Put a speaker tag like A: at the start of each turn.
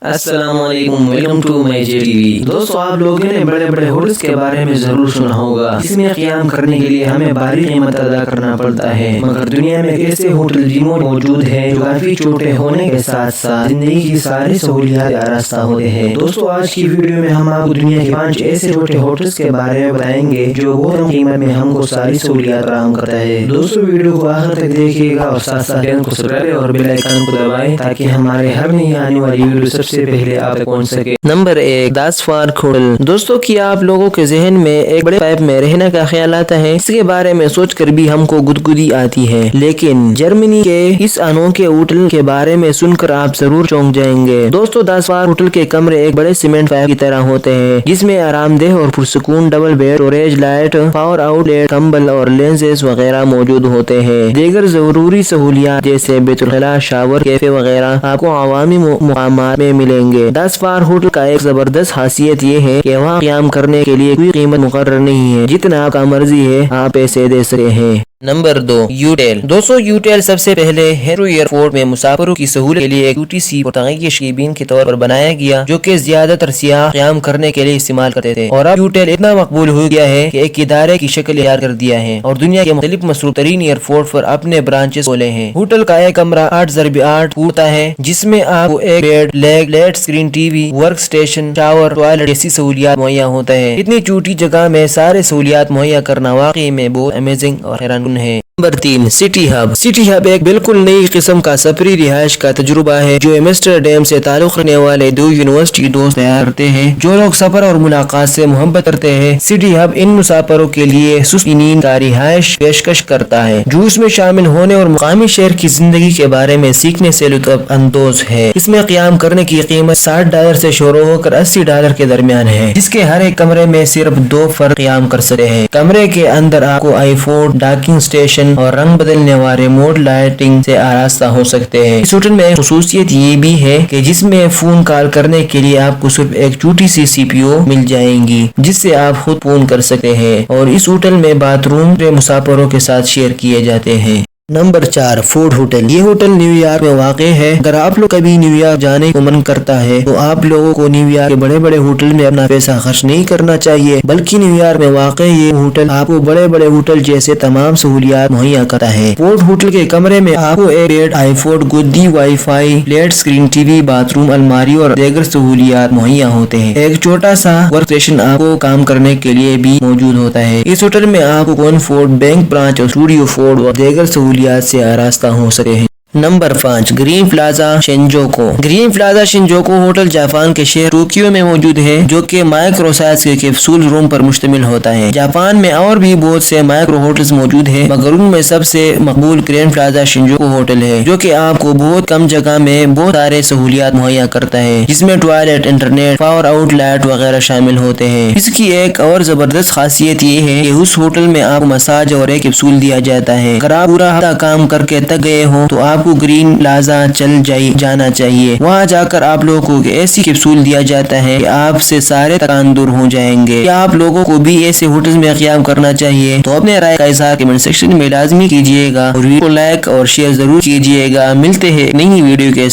A: السلام علیکم، welcome to my J T V. دوستو، آپ لوگوں نے بڑے بڑے ہوٹلز کے بارے میں ضرور سنا ہوگا، اس میں قیام کرنے کے لیے ہمیں بھاری قیمت ادا کرنا پڑتا ہے، مگر دنیا میں ایسے ہوٹل بھی موجود ہیں جو کافی چھوٹے ہونے کے ساتھ ساتھ زندگی کی ساری سہولیات آراستہ ہوتے ہیں۔ دوستو، آج کی ویڈیو میں ہم آپ کو دنیا کے 5 ایسے چھوٹے ہوٹلز کے بارے میں بتائیں گے جو بہت کم قیمت میں ہم کو ساری سہولیات فراہم کرتا ہے۔ دوستو، ویڈیو کو آخر تک دیکھیے گا اور ساتھ ساتھ چینل کو سبسکرائب اور بیل آئیکن کو دبائیں تاکہ ہمارے ہر نئی آنے والی ویڈیو سب سے پہلے آپ تک پہنچ سکے۔ Number 1، Das park hotel. دوستو، کیا آپ لوگوں کے ذہن میں ایک بڑے پائپ میں رہنے کا خیال آتا ہے؟ اس کے بارے میں سوچ کر بھی ہم کو گدگدی آتی ہے، لیکن جرمنی کے اس انوکھے ہوٹل کے بارے میں سن کر آپ ضرور چونک جائیں گے۔ دوستو، داس پارک ہوٹل کے کمرے ایک بڑے سیمنٹ پائپ کی طرح ہوتے ہیں، جس میں آرام دہ اور پرسکون double bed, storage, light, power outlet, کمبل اور لینسز وغیرہ موجود ہوتے ہیں۔ دیگر ضروری سہولیات جیسے بیت الخلاء، شاور، کیفے وغیرہ آپ کو عوامی مقامات میں ملیں گے۔ داس پارک ہوٹل کا ایک زبردست خاصیت یہ ہے کہ وہاں قیام کرنے کے لیے کوئی قیمت مقرر نہیں ہے، جتنا آپ کا مرضی ہے آپ پیسے دے سکتے ہیں۔ نمبر 2، یوٹیل۔ دوستو، یوٹیل سب سے پہلے ہیتھرو ایئرپورٹ میں مسافروں کی سہولت کے لیے ایک چھوٹی سی پرتگالی کیبن کے طور پر بنایا گیا، جو کہ زیادہ تر سیاح قیام کرنے کے لیے استعمال کرتے تھے، اور اب یوٹیل اتنا مقبول ہو گیا ہے کہ ایک ادارے کی شکل اختیار کر دیا ہے اور دنیا کے مختلف مصروف ترین ایئرپورٹ پر اپنے برانچز کھولے ہیں۔ ہوٹل کا ایک کمرہ 8x8 ہوتا ہے، جس میں آپ کو ایک بیڈ، لیگ، لیٹ اسکرین ٹی وی، ورک اسٹیشن، شاور، ٹوائلٹ جیسی سہولیات مہیا ہوتا ہے۔ اتنی چھوٹی جگہ میں سارے سہولیات مہیا کرنا واقعی میں بہت امیزنگ اور حیران کن ہے۔ Number 3، city hub. City hub ایک بالکل نئی قسم کا سفری رہائش کا تجربہ ہے جو ایمسٹرڈیم سے تعلق رکھنے والے 2 یونیورسٹی دوست تیار کرتے ہیں جو لوگ سفر اور ملاقات سے محبت کرتے ہیں۔ سٹی ہب ان مسافروں کے لیے سست نیند کا رہائش پیشکش کرتا ہے جو اس میں شامل ہونے اور مقامی شہر کی زندگی کے بارے میں سیکھنے سے لطف اندوز ہے۔ اس میں قیام کرنے کی قیمت $60 سے شروع ہو کر $80 کے درمیان ہے، جس کے ہر ایک کمرے میں صرف 2 فرد قیام کر سکتے ہیں۔ کمرے کے اندر آپ کو آئی فوڈ، ڈاکنگ اسٹیشن اور رنگ بدلنے والے ریموٹ لائٹنگ سے آراستہ ہو سکتے ہیں۔ اس ہوٹل میں ایک خصوصیت یہ بھی ہے کہ جس میں فون کال کرنے کے لیے آپ کو صرف ایک چھوٹی سی CPU مل جائیں گی جس سے آپ خود فون کر سکتے ہیں، اور اس ہوٹل میں باتھ روم مسافروں کے ساتھ شیئر کیے جاتے ہیں۔ Number 4، Ford hotel. یہ ہوٹل نیو یارک میں واقع ہے۔ اگر آپ لوگ کبھی نیو یارک جانے کو من کرتا ہے تو آپ لوگوں کو نیو یارک کے بڑے بڑے ہوٹل میں اپنا پیسہ خرچ نہیں کرنا چاہیے، بلکہ نیو یارک میں واقع یہ ہوٹل آپ کو بڑے بڑے ہوٹل جیسے تمام سہولیات مہیا کرتا ہے۔ فورڈ ہوٹل کے کمرے میں آپ کو ایک بیڈ، آئی فوڈ، گودی، وائی فائی، لیٹ screen T V, bathroom, الماری اور دیگر سہولیات مہیا ہوتے ہیں۔ ایک چھوٹا سا ورک اسٹیشن آپ کو کام کرنے کے لیے بھی موجود ہوتا ہے۔ اس ہوٹل میں آپ کو کونفورٹ، بینک برانچ اور اسٹوڈیو فورڈ اور دیگر سہولیات سے آراستہ ہو سکے ہیں۔ Number 5، green plaza Shinjuku. Green plaza Shinjuku hotel Japan کے شہر ٹوکیو میں موجود ہے، جو کہ مائکرو سائز کے کیپسول روم پر مشتمل ہوتا ہے۔ جاپان میں اور بھی بہت سے مائکرو ہوٹلز موجود ہیں، مگر ان میں سب سے مقبول گرین پلازا شنجوکو ہوٹل ہے، جو کہ آپ کو بہت کم جگہ میں بہت سارے سہولیات مہیا کرتا ہے، جس میں toilet, internet, power out light وغیرہ شامل ہوتے ہیں۔ اس کی ایک اور زبردست خاصیت یہ ہے کہ اس ہوٹل میں آپ کو مساج اور ایک کیپسول دیا جاتا ہے۔ اگر آپ پورا ہفتہ کام کر کے تک گئے ہوں تو آپ کو گرین پلازا جانا چاہیے۔ وہاں جا کر آپ لوگوں کو ایسی کیپسول دیا جاتا ہے کہ آپ سے سارے تکان دور ہو جائیں گے۔ کیا آپ لوگوں کو بھی ایسے ہوٹلز میں قیام کرنا چاہیے؟ تو اپنے رائے کا اظہار کمنٹ سیکشن میں لازمی کیجیے گا اور ویڈیو کو لائک اور شیئر ضرور کیجیے گا۔ ملتے ہیں نئی ویڈیو کے